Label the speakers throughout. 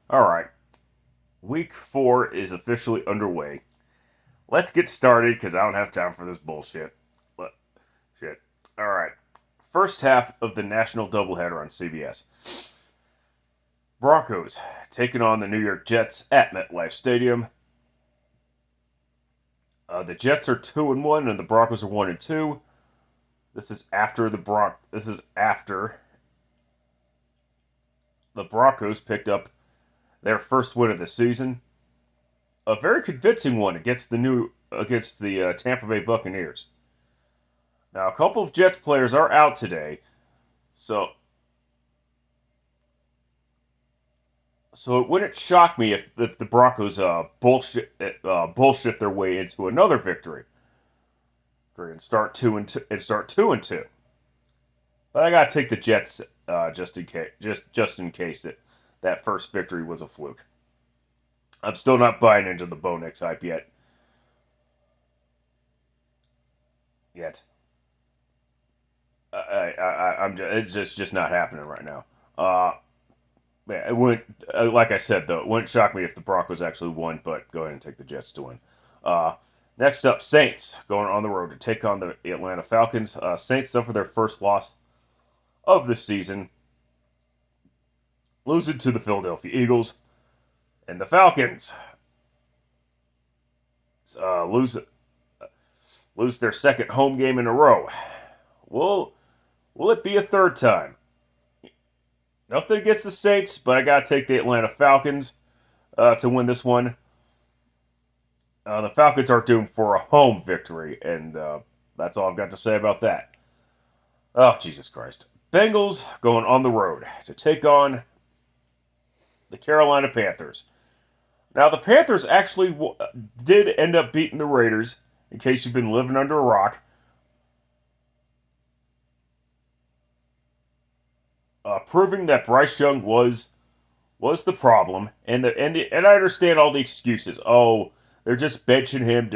Speaker 1: All right, week 4 is officially underway. Let's get started because I don't have time for this bullshit. Shit. All right, first half of the national doubleheader on CBS. Broncos taking on the New York Jets at MetLife Stadium. The Jets are 2-1 and the Broncos are 1-2. This is after the Broncos picked up their first win of the season, a very convincing one against the Tampa Bay Buccaneers. Now, a couple of Jets players are out today, so it wouldn't shock me if the Broncos bullshit their way into another victory and start 2-2. But I gotta take the Jets just in case that first victory was a fluke. I'm still not buying into the Bo Nix hype yet. I'm it's just not happening right now. Yeah, it wouldn't. Like I said though, it wouldn't shock me if the Broncos actually won. But go ahead and take the Jets to win. Uh, Next up, Saints going on the road to take on the Atlanta Falcons. Saints suffer their first loss of the season, losing to the Philadelphia Eagles, and the Falcons lose their second home game in a row. Will it be a third time? Nothing against the Saints, but I gotta take the Atlanta Falcons to win this one. The Falcons are doomed for a home victory, and that's all I've got to say about that. Oh, Jesus Christ. Bengals going on the road to take on the Carolina Panthers. Now, the Panthers actually did end up beating the Raiders, in case you've been living under a rock, proving that Bryce Young was the problem, and I understand all the excuses. Oh, they're just benching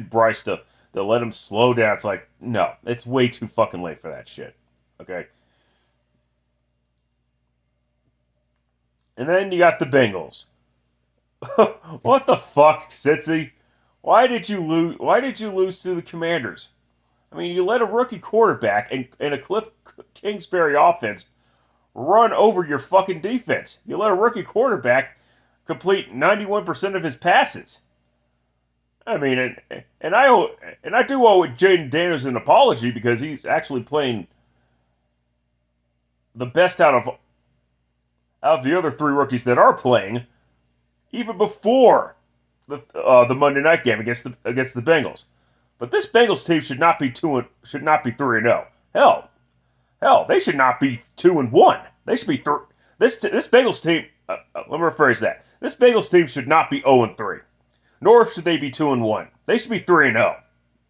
Speaker 1: Bryce to let him slow down. It's like, no, it's way too fucking late for that shit. Okay, and then you got the Bengals. What the fuck, Sitzy? Why did you lose to the Commanders? I mean, you let a rookie quarterback and a Cliff Kingsbury offense run over your fucking defense. You let a rookie quarterback complete 91% of his passes. I mean, and I do owe Jaden Daniels an apology because he's actually playing the best out of the other three rookies that are playing, even before the Monday night game against the Bengals. But this Bengals team should not be 3-0. Hell, they should not be 2-1. They should be three. This Bengals team. Let me rephrase that. This Bengals team should not be 0-3, nor should they be 2-1. They should be 3-0.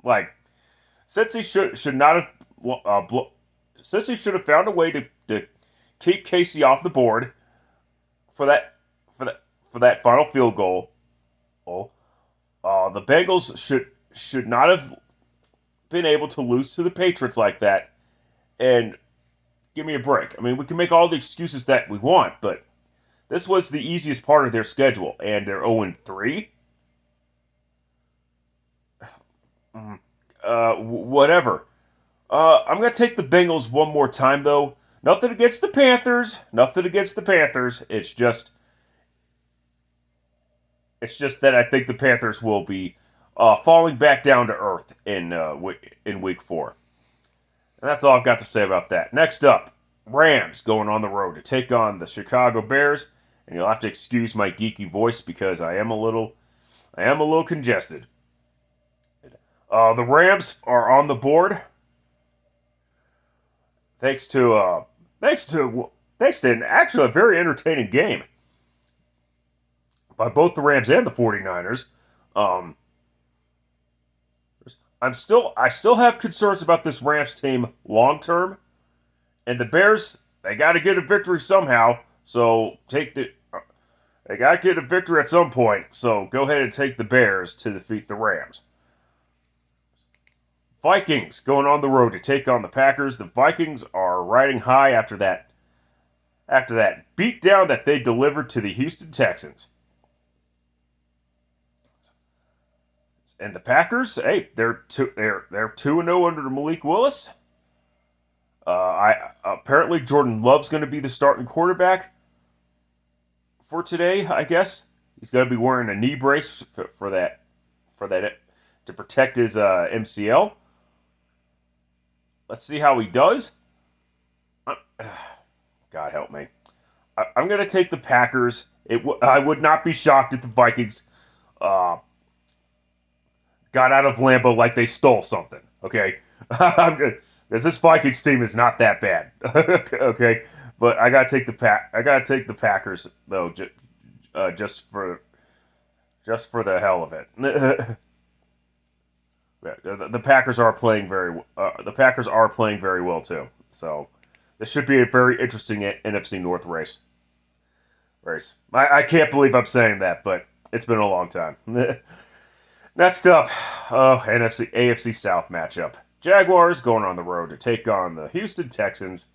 Speaker 1: Like, Cincy should not have. Cincy should have found a way to keep Casey off the board for that final field goal. The Bengals should not have been able to lose to the Patriots like that. And give me a break. I mean, we can make all the excuses that we want, but this was the easiest part of their schedule, and they're 0-3. Whatever. I'm gonna take the Bengals one more time, though. Nothing against the Panthers. Nothing against the Panthers. It's just that I think the Panthers will be falling back down to earth in week 4. And that's all I've got to say about that. Next up, Rams going on the road to take on the Chicago Bears, and you'll have to excuse my geeky voice because I am a little congested. The Rams are on the board thanks to actually a very entertaining game by both the Rams and the 49ers. Um, I still have concerns about this Rams team long term, and the Bears, they got to get a victory somehow. So they got to get a victory at some point. So go ahead and take the Bears to defeat the Rams. Vikings going on the road to take on the Packers. The Vikings are riding high after that after that beatdown that they delivered to the Houston Texans. And the Packers, hey, they're 2-0 under Malik Willis. I apparently Jordan Love's going to be the starting quarterback for today. I guess he's going to be wearing a knee brace for that to protect his MCL. Let's see how he does. God help me. I'm going to take the Packers. I would not be shocked if the Vikings got out of Lambeau like they stole something. Okay, I'm good because this Vikings team is not that bad. Okay, but I gotta take the Packers though, just for the hell of it. The Packers are playing very well too. So this should be a very interesting NFC North race. I can't believe I'm saying that, but it's been a long time. Next up, AFC South matchup. Jaguars going on the road to take on the Houston Texans.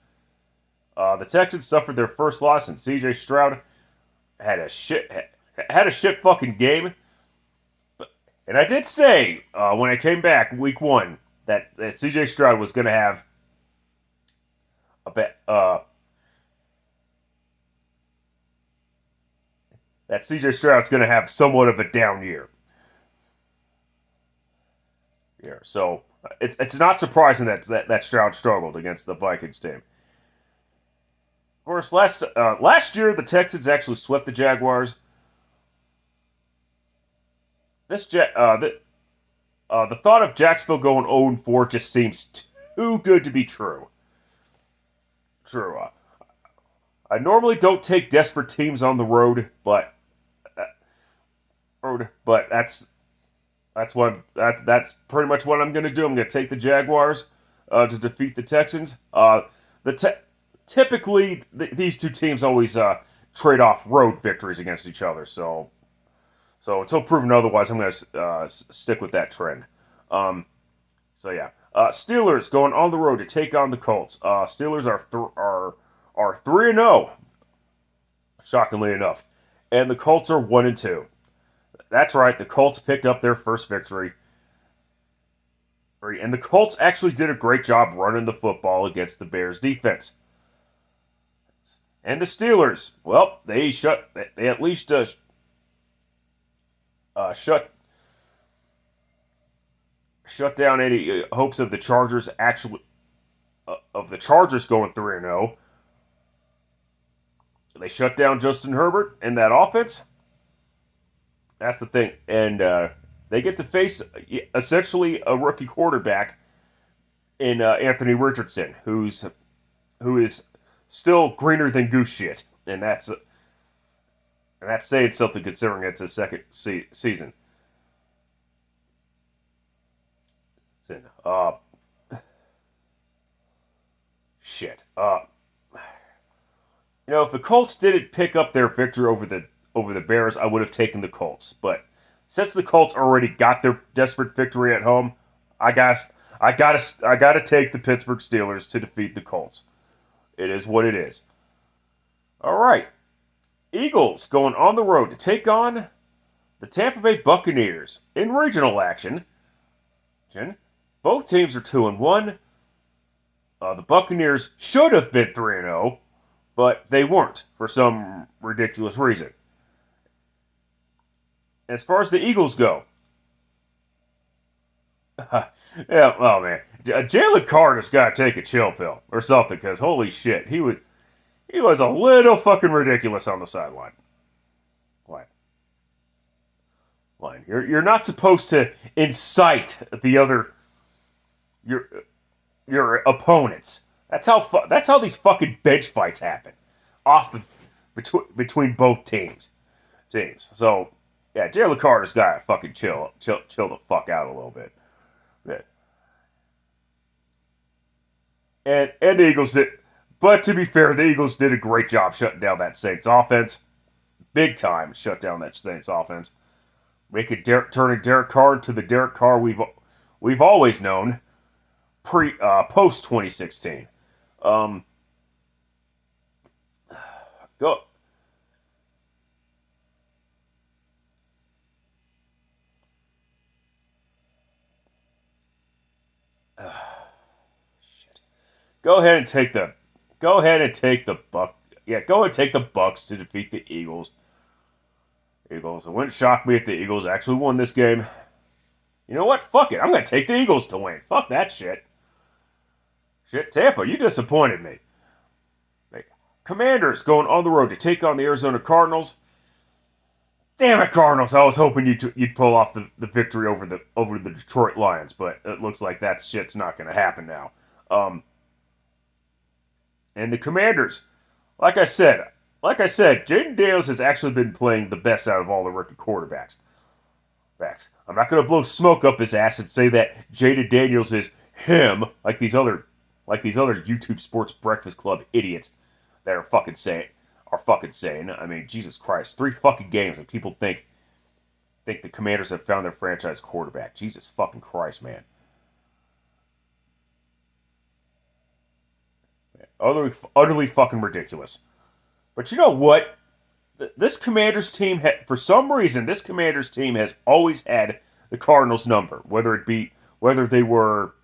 Speaker 1: The Texans suffered their first loss, and C.J. Stroud had a shit fucking game. And I did say when I came back week 1 that C.J. Stroud was going to have a bet. That C.J. Stroud's going to have somewhat of a down year. Yeah, so it's not surprising that Stroud struggled against the Vikings team. Of course, last year the Texans actually swept the Jaguars. The thought of Jacksonville going 0-4 just seems too good to be true. I normally don't take desperate teams on the road, but that's pretty much what I'm going to do. I'm going to take the Jaguars to defeat the Texans. Typically, these two teams always trade off road victories against each other. So until proven otherwise, I'm going to stick with that trend. Steelers going on the road to take on the Colts. Steelers are 3-0, shockingly enough, and the Colts are 1-2. That's right, the Colts picked up their first victory. And the Colts actually did a great job running the football against the Bears defense. And the Steelers, well, they at least shut down any hopes of the Chargers going 3-0. They shut down Justin Herbert and that offense. That's the thing. And they get to face essentially a rookie quarterback in Anthony Richardson, who is still greener than goose shit. And that's saying something considering it's his second season. Shit. If the Colts didn't pick up their victory over the Bears, I would have taken the Colts. But since the Colts already got their desperate victory at home, I gotta take the Pittsburgh Steelers to defeat the Colts. It is what it is. All right, Eagles going on the road to take on the Tampa Bay Buccaneers in regional action. Both teams are 2-1. The Buccaneers should have been 3-0, but they weren't for some ridiculous reason. As far as the Eagles go, yeah, oh man, Jalen Carter's got to take a chill pill or something, because holy shit, he was a little fucking ridiculous on the sideline. You're not supposed to incite your opponents. That's how these fucking bench fights happen, between both teams. So yeah, Jalen Carter's got to fucking chill the fuck out a little bit. Yeah. And the Eagles did, but to be fair, the Eagles did a great job shutting down that Saints offense, big time. Shut down that Saints offense, turning Derek Carr into the Derek Carr we've always known, post 2016. Go. Shit. Go ahead and take the. Go ahead and take the Buck. Yeah, go ahead and take the Bucks to defeat the Eagles. Eagles. It wouldn't shock me if the Eagles actually won this game. You know what? Fuck it. I'm gonna take the Eagles to win. Fuck that shit. Shit, Tampa, you disappointed me. Commanders going on the road to take on the Arizona Cardinals. Damn it, Cardinals! I was hoping you'd pull off the victory over the Detroit Lions, but it looks like that shit's not going to happen now. And the Commanders, like I said, Jaden Daniels has actually been playing the best out of all the rookie quarterbacks. I'm not going to blow smoke up his ass and say that Jaden Daniels is him, like these other YouTube Sports Breakfast Club idiots that are fucking saying. I mean, Jesus Christ, 3 fucking games and people think the Commanders have found their franchise quarterback. Jesus fucking Christ, man. Utterly fucking ridiculous. But you know what? This Commanders team, for some reason, this Commanders team has always had the Cardinals number, whether they were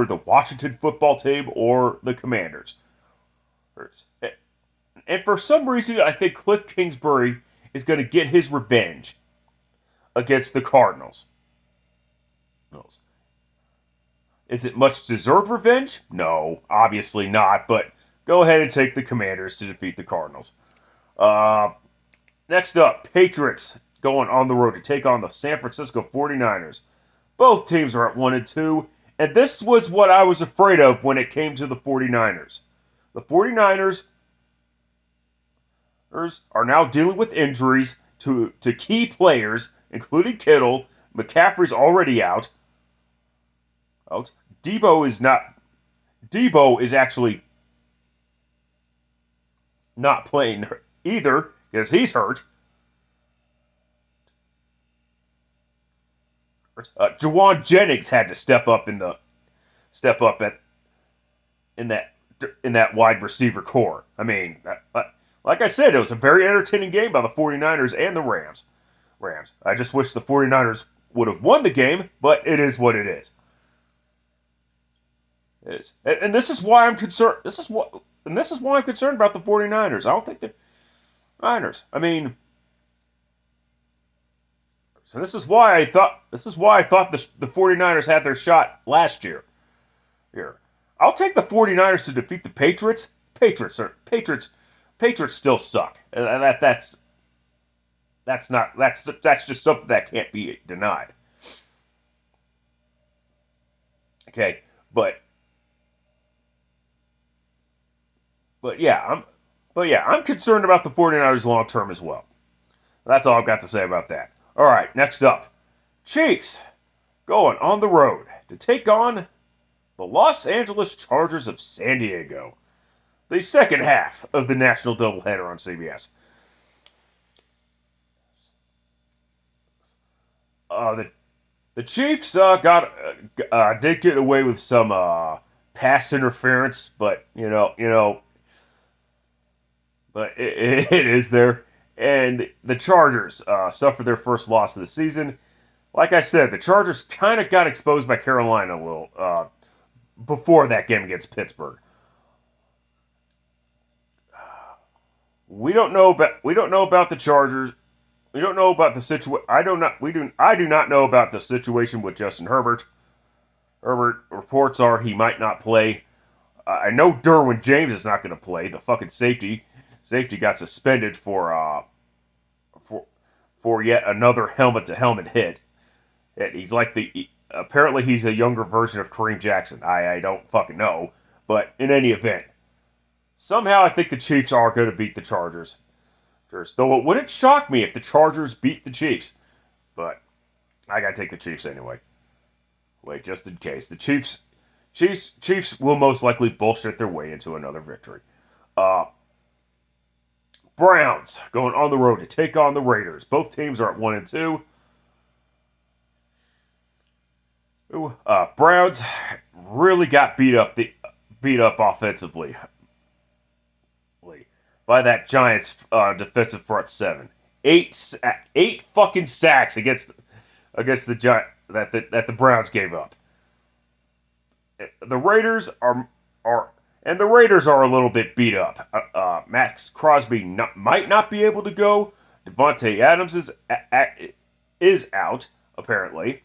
Speaker 1: the Washington football team or the Commanders. And for some reason, I think Cliff Kingsbury is going to get his revenge against the Cardinals. Is it much deserved revenge? No, obviously not, but go ahead and take the Commanders to defeat the Cardinals. Next up, Patriots going on the road to take on the San Francisco 49ers. Both teams are at 1-2, and this was what I was afraid of when it came to the 49ers. The 49ers are now dealing with injuries to key players, including Kittle. McCaffrey's already out. Debo is actually not playing either because he's hurt. Juwan Jennings had to step up in that wide receiver core. I mean, like I said, it was a very entertaining game by the 49ers and the Rams. I just wish the 49ers would have won the game, but it is what it is. And this is why I'm concerned. This is why I'm concerned about the 49ers. I don't think the Niners. I mean, so this is why I thought the 49ers had their shot last year. Here, I'll take the 49ers to defeat the Patriots. Patriots still suck. That's just something that can't be denied. Okay, but I'm concerned about the 49ers long term as well. That's all I've got to say about that. All right, next up, Chiefs going on the road to take on the Los Angeles Chargers of San Diego. The second half of the national doubleheader on CBS. The Chiefs did get away with some pass interference, but but it is there. And the Chargers suffered their first loss of the season. Like I said, the Chargers kind of got exposed by Carolina a little before that game against Pittsburgh. We don't know about the Chargers. We don't know about the situation. I do not know about the situation with Justin Herbert. Reports are he might not play. I know Derwin James is not going to play. The fucking safety got suspended for yet another helmet-to-helmet hit. He's like apparently he's a younger version of Kareem Jackson. I don't fucking know, but in any event, somehow I think the Chiefs are going to beat the Chargers. Though it wouldn't shock me if the Chargers beat the Chiefs, but I gotta take the Chiefs anyway. Wait, just in case the Chiefs will most likely bullshit their way into another victory. Browns going on the road to take on the Raiders. Both teams are at 1-2. Browns really got beat up beat up offensively by that Giants defensive front seven. Eight fucking sacks against the Giant that the Browns gave up. The Raiders are a little bit beat up. Max Crosby might not be able to go. Devontae Adams is out apparently,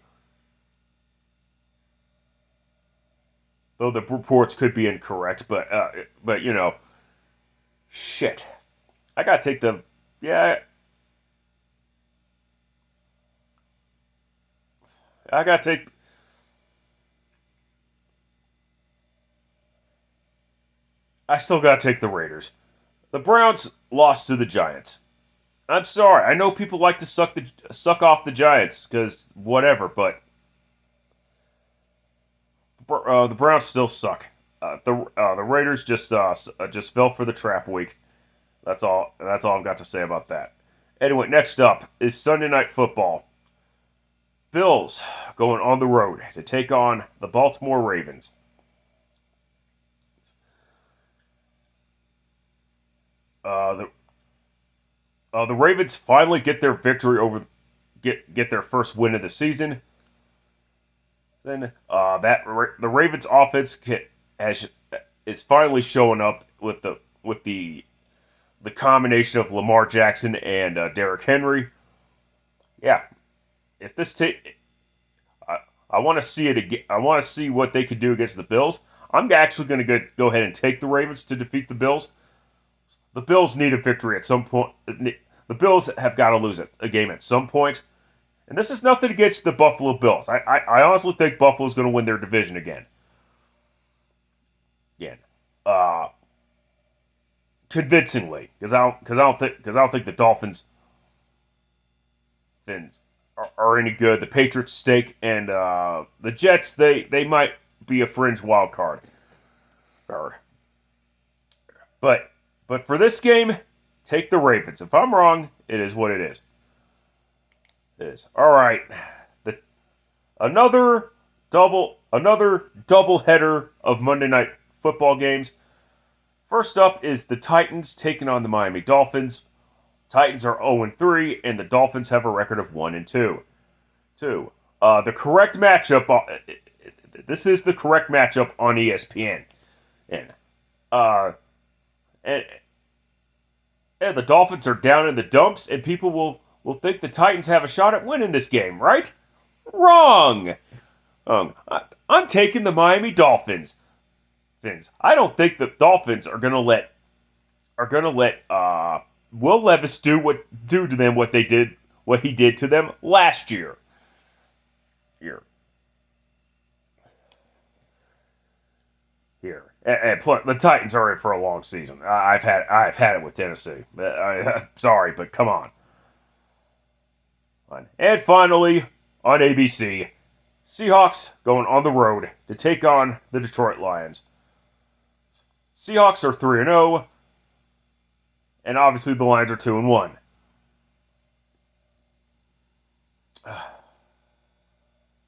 Speaker 1: though the reports could be incorrect. But you know, shit. I gotta take the yeah. I gotta take. I still gotta take the Raiders. The Browns lost to the Giants. I'm sorry. I know people like to suck off the Giants because whatever, but the Browns still suck. The Raiders just fell for the trap week. That's all. That's all I've got to say about that. Anyway, next up is Sunday Night Football. Bills going on the road to take on the Baltimore Ravens. The Ravens finally get their victory get their first win of the season. Then the Ravens offense is finally showing up with the combination of Lamar Jackson and Derrick Henry. Yeah, if this I want to see it again. I want to see what they could do against the Bills. I'm actually going to go ahead and take the Ravens to defeat the Bills. The Bills need a victory at some point. The Bills have got to lose a game at some point. And this is nothing against the Buffalo Bills. I honestly think Buffalo's going to win their division again. Convincingly, because I don't think the Dolphins are any good. The Patriots stink, and the Jets they might be a fringe wild card. But for this game, take the Ravens. If I'm wrong, it is what it is. It is. All right. Another double header of Monday Night Football games. First up is the Titans taking on the Miami Dolphins. Titans are 0-3, and the Dolphins have a record of 1-2. The correct matchup. This is the correct matchup on ESPN. And the Dolphins are down in the dumps, and people will think the Titans have a shot at winning this game, right? Wrong. I'm taking the Miami Dolphins. I don't think the Dolphins are gonna let Will Levis do to them what he did to them last year. Here. And plus, the Titans are in for a long season. I've had it with Tennessee. Sorry, but come on. And finally, on ABC, Seahawks going on the road to take on the Detroit Lions. Seahawks are 3-0, and obviously the Lions are 2-1.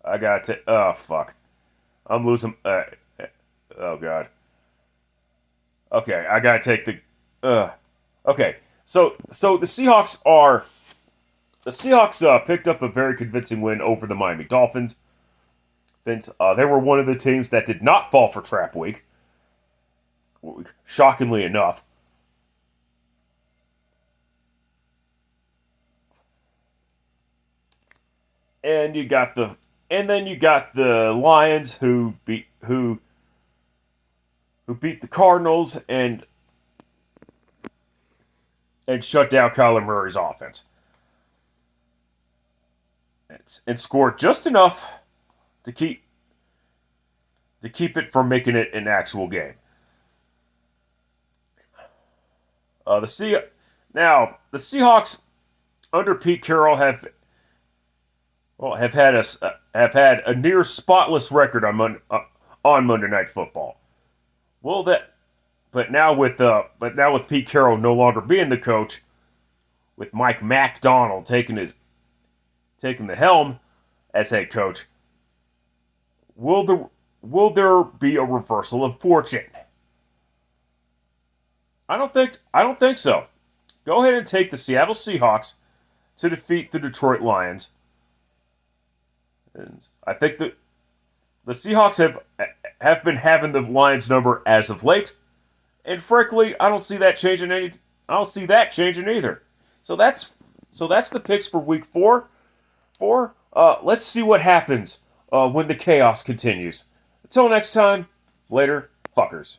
Speaker 1: I got to. Oh fuck! I'm losing. Oh god. Okay, I gotta take the. Okay, so the Seahawks picked up a very convincing win over the Miami Dolphins. They were one of the teams that did not fall for trap week. Shockingly enough. And you got the Lions who beat the Cardinals and shut down Kyler Murray's offense. And scored just enough to keep it from making it an actual game. The Seahawks under Pete Carroll have had a near spotless record on Monday Night Football. But now with Pete Carroll no longer being the coach, with Mike Macdonald taking the helm as head coach, will there be a reversal of fortune? I don't think so. Go ahead and take the Seattle Seahawks to defeat the Detroit Lions. And I think that the Seahawks have been having the Lions number as of late, and frankly, I don't see that changing either. So that's the picks for Week 4. Let's see what happens when the chaos continues. Until next time, later, fuckers.